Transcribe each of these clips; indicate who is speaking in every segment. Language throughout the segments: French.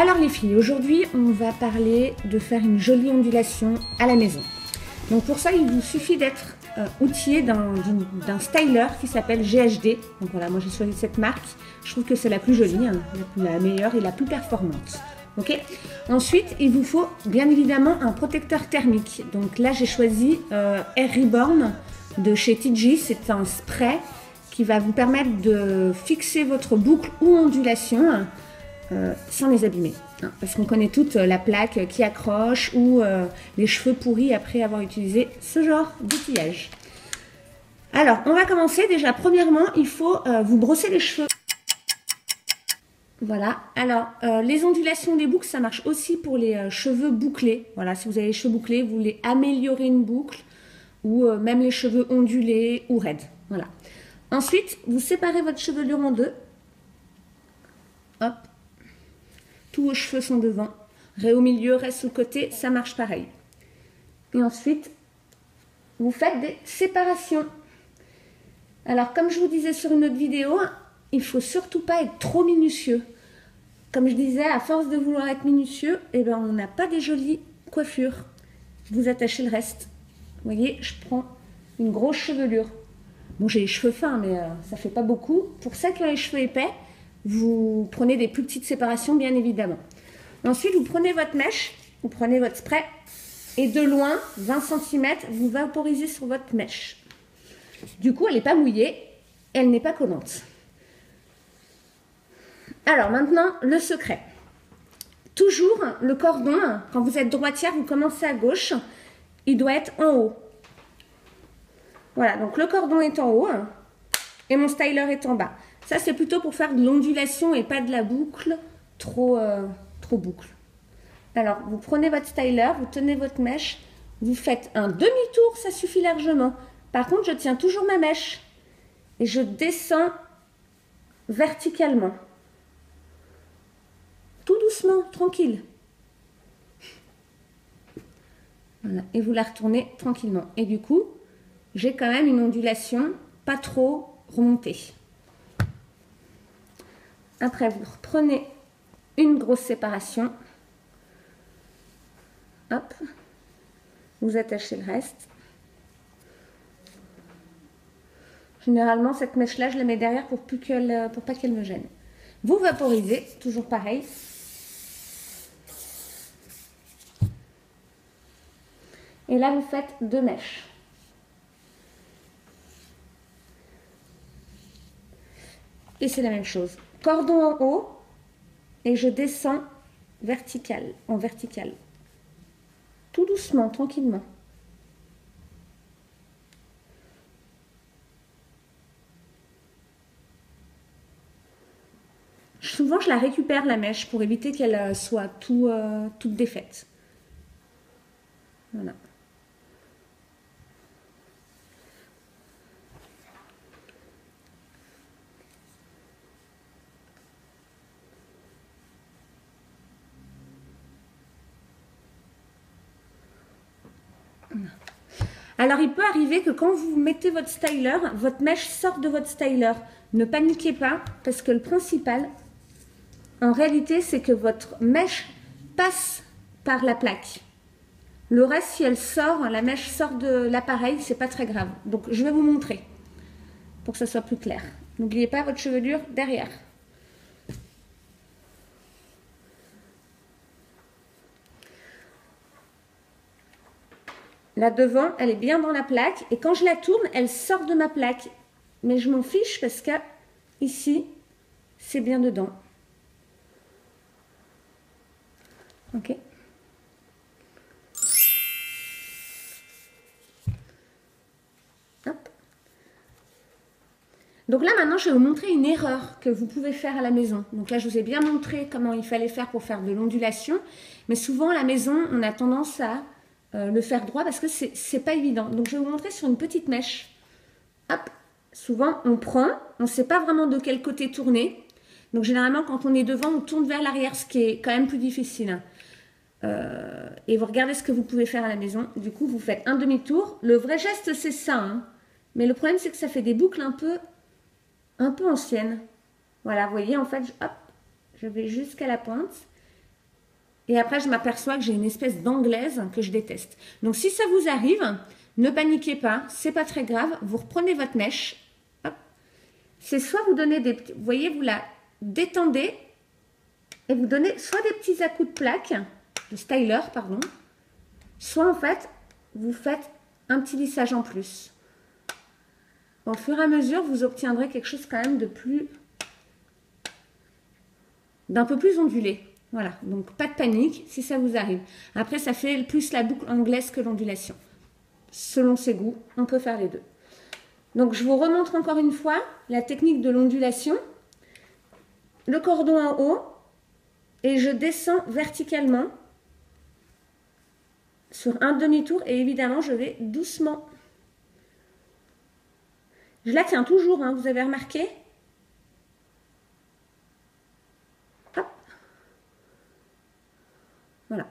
Speaker 1: Alors les filles, aujourd'hui on va parler de faire une jolie ondulation à la maison. Donc pour ça il vous suffit d'être outillé d'un styler qui s'appelle GHD. Donc voilà, moi j'ai choisi cette marque, je trouve que c'est la plus jolie, hein, la meilleure et la plus performante. Ok. Ensuite il vous faut bien évidemment un protecteur thermique. Donc là j'ai choisi Air Reborn de chez TG, c'est un spray qui va vous permettre de fixer votre boucle ou ondulation sans les abîmer. Parce qu'on connaît toutes la plaque qui accroche ou les cheveux pourris après avoir utilisé ce genre d'outillage. Alors, on va commencer. Déjà, premièrement, il faut vous brosser les cheveux. Voilà. Alors, les ondulations des boucles, ça marche aussi pour les cheveux bouclés. Voilà, si vous avez les cheveux bouclés, vous voulez améliorer une boucle ou même les cheveux ondulés ou raides. Voilà. Ensuite, vous séparez votre chevelure en deux. Hop. Tous vos cheveux sont devant. Ré au milieu, reste sur le côté, ça marche pareil. Et ensuite, vous faites des séparations. Alors, comme je vous disais sur une autre vidéo, il ne faut surtout pas être trop minutieux. Comme je disais, à force de vouloir être minutieux, eh ben, on n'a pas des jolies coiffures. Vous attachez le reste. Vous voyez, je prends une grosse chevelure. Bon, j'ai les cheveux fins, mais ça ne fait pas beaucoup. Pour celles qui ont les cheveux épais, vous prenez des plus petites séparations, bien évidemment. Ensuite, vous prenez votre mèche, vous prenez votre spray, et de loin, 20 cm, vous vaporisez sur votre mèche. Du coup, elle n'est pas mouillée, elle n'est pas collante. Alors maintenant, le secret. Toujours, le cordon, quand vous êtes droitière, vous commencez à gauche, il doit être en haut. Voilà, donc le cordon est en haut et mon styler est en bas. Ça, c'est plutôt pour faire de l'ondulation et pas de la boucle trop boucle. Alors, vous prenez votre styler, vous tenez votre mèche, vous faites un demi-tour, ça suffit largement. Par contre, je tiens toujours ma mèche et je descends verticalement. Tout doucement, tranquille. Voilà, et vous la retournez tranquillement. Et du coup, j'ai quand même une ondulation pas trop remontée. Après, vous reprenez une grosse séparation. Hop. Vous attachez le reste. Généralement, cette mèche-là, je la mets derrière pour pas qu'elle me gêne. Vous vaporisez, toujours pareil. Et là, vous faites deux mèches. Et c'est la même chose. Cordon en haut et je descends en vertical. Tout doucement, tranquillement. Souvent, je la récupère la mèche pour éviter qu'elle soit toute défaite. Voilà. Alors, il peut arriver que quand vous mettez votre styler, votre mèche sort de votre styler. Ne paniquez pas, parce que le principal, en réalité, c'est que votre mèche passe par la plaque. Le reste, si elle sort, la mèche sort de l'appareil, c'est pas très grave. Donc, je vais vous montrer, pour que ça soit plus clair. N'oubliez pas votre chevelure derrière. Là devant, elle est bien dans la plaque et quand je la tourne, elle sort de ma plaque. Mais je m'en fiche parce que ici, c'est bien dedans. Ok. Hop. Donc là maintenant, je vais vous montrer une erreur que vous pouvez faire à la maison. Donc là, je vous ai bien montré comment il fallait faire pour faire de l'ondulation. Mais souvent, à la maison, on a tendance à le faire droit parce que c'est pas évident. Donc je vais vous montrer sur une petite mèche. Hop, souvent on prend, on ne sait pas vraiment de quel côté tourner. Donc généralement quand on est devant, on tourne vers l'arrière, ce qui est quand même plus difficile. Et vous regardez ce que vous pouvez faire à la maison. Du coup, vous faites un demi-tour. Le vrai geste, c'est ça. Hein. Mais le problème, c'est que ça fait des boucles un peu anciennes. Voilà, vous voyez, en fait, hop, je vais jusqu'à la pointe. Et après, je m'aperçois que j'ai une espèce d'anglaise que je déteste. Donc, si ça vous arrive, ne paniquez pas, c'est pas très grave. Vous reprenez votre mèche. C'est soit vous donnez des petits, vous voyez, vous la détendez et vous donnez soit des petits à-coups de plaque, de styler, pardon, soit en fait, vous faites un petit lissage en plus. Au fur et à mesure, vous obtiendrez quelque chose quand même d'un peu plus ondulé. Voilà, donc pas de panique si ça vous arrive. Après, ça fait plus la boucle anglaise que l'ondulation. Selon ses goûts, on peut faire les deux. Donc, je vous remontre encore une fois la technique de l'ondulation. Le cordon en haut et je descends verticalement sur un demi-tour et évidemment, je vais doucement. Je la tiens toujours, hein, vous avez remarqué ? Hop. Voilà.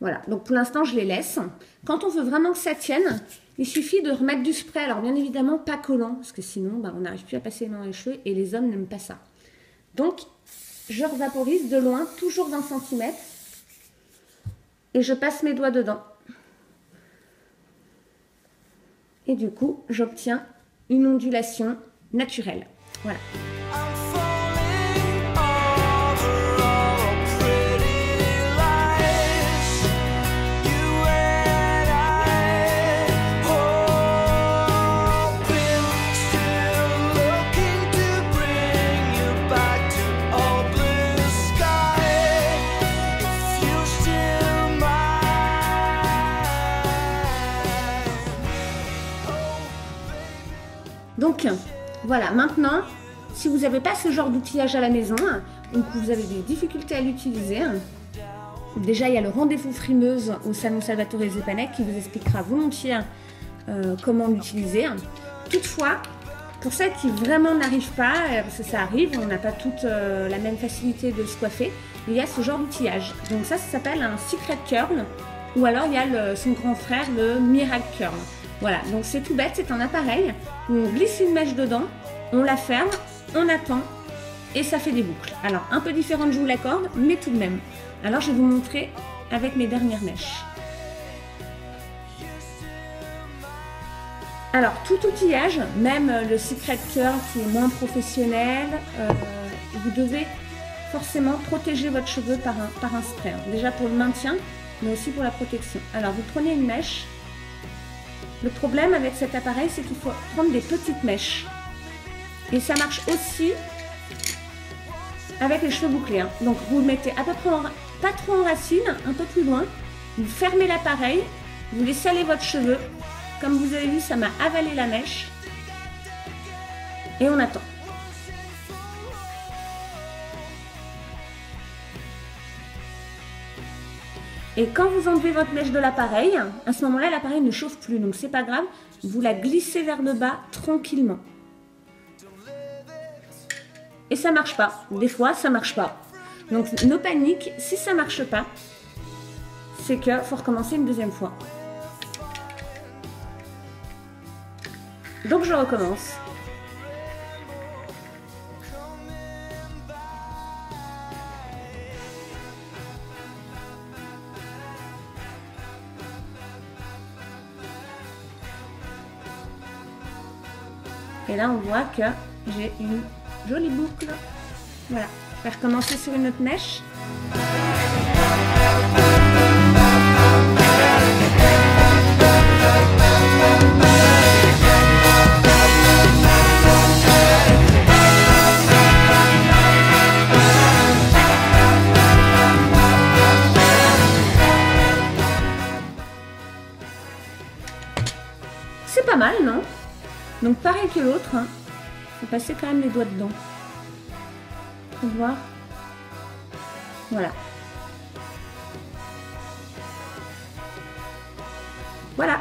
Speaker 1: Voilà, donc pour l'instant, je les laisse. Quand on veut vraiment que ça tienne, il suffit de remettre du spray. Alors, bien évidemment, pas collant, parce que sinon, bah, on n'arrive plus à passer les mains dans les cheveux et les hommes n'aiment pas ça. Donc, je revaporise de loin, toujours d'un centimètre, et je passe mes doigts dedans. Et du coup, j'obtiens une ondulation naturelle. Voilà. Donc, voilà, maintenant, si vous n'avez pas ce genre d'outillage à la maison, ou que vous avez des difficultés à l'utiliser, déjà, il y a le rendez-vous frimeuse au Salon Salvatore Zepanek qui vous expliquera volontiers comment l'utiliser. Toutefois, pour celles qui vraiment n'arrivent pas, parce que ça arrive, on n'a pas toute la même facilité de se coiffer, il y a ce genre d'outillage. Donc ça s'appelle un Secret Curl, ou alors il y a son grand frère, le Miracle Curl. Voilà, donc c'est tout bête, c'est un appareil où on glisse une mèche dedans, on la ferme, on attend et ça fait des boucles. Alors, un peu différente, je vous l'accorde, mais tout de même. Alors, je vais vous montrer avec mes dernières mèches. Alors, tout outillage, même le Secret Curl qui est moins professionnel, vous devez forcément protéger votre cheveu par un spray. Déjà pour le maintien, mais aussi pour la protection. Alors, vous prenez une mèche. Le problème avec cet appareil, c'est qu'il faut prendre des petites mèches. Et ça marche aussi avec les cheveux bouclés. Hein. Donc, vous le mettez à peu près, pas trop en racine, un peu plus loin. Vous fermez l'appareil, vous laissez aller votre cheveu. Comme vous avez vu, ça m'a avalé la mèche. Et on attend. Et quand vous enlevez votre mèche de l'appareil, à ce moment-là, l'appareil ne chauffe plus. Donc, c'est pas grave. Vous la glissez vers le bas tranquillement. Et ça marche pas. Des fois, ça marche pas. Donc, no panique. Si ça marche pas, c'est qu'il faut recommencer une deuxième fois. Donc, je recommence. Et là, on voit que j'ai une jolie boucle. Voilà. Je vais recommencer sur une autre mèche. C'est pas mal, non? Donc pareil que l'autre, hein. Faut passer quand même les doigts dedans. Faut voir. Voilà. Voilà.